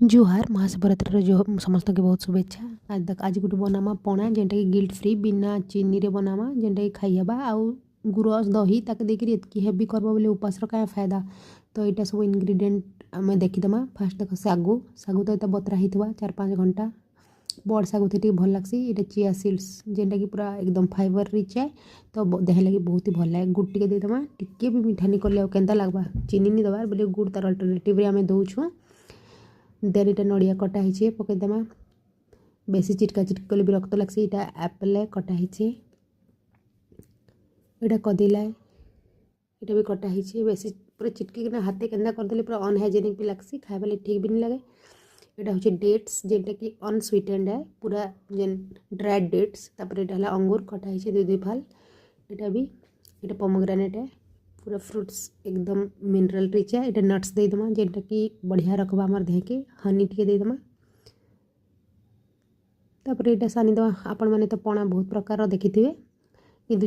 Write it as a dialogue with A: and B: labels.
A: जुहार महाशिवरात्रि जो समस्त के बहुत शुभेच्छा। आज गोटे बनामा पणा जेनटा कि गिल्ट फ्री बिना चीनी रे बनामा जेनटा कि खाइबा आउ गुरस दही ताके देकरी एतकी हेवी करबा बोले उपास का फायदा। तो यहाँ सब इनग्रेडिएंट आम देखीदमा। फास्ट देख सागु सागु तो ये बतरा होता 4-5 घंटा बड़ सागु थे भल लग्सी। ये चिया सीड्स जेनटा कि पूरा एकदम फाइबर रिच है तो देह लगे बहुत ही भल लगे। गुड़ टे देदेमा टिके भी मीठा नहीं कले केन्ता लगवा चीनी नहीं दबार बोले गुड़ तार अल्टरनेटिव आम दौछुँ। देन ये नड़िया कटाही पकईदेमा बेसी चिटका चिटक कले भी रक्त लग्सी। यहाँ एप्पल कटाही यहाँ कदिला यहाँ भी कटाही बेसी पूरा चिटकी हाथे केन्दा करदे पूरा अनहाइजेनिक भी लग्सी खाइबा ठीक भी नहीं लगे। यहाँ हूँ डेट्स जेनटा कि अनस्वीटेंड है पूरा जेन ड्राइड डेट्स तापर यहाँ अंगूर कटाही 2 फाल। यहाँ भी यहाँ पोमोग्रेनेट है पूरा फ्रुट्स एकदम मिनरल रिच है। यहाँ नट्स देदेमा जेनटा कि बढ़िया रखबा आमर देह के हनी टे देदेमा। तापर यहाँ सानीदेमा आपण मैंने तो पणा बहुत प्रकार देखी थे किंतु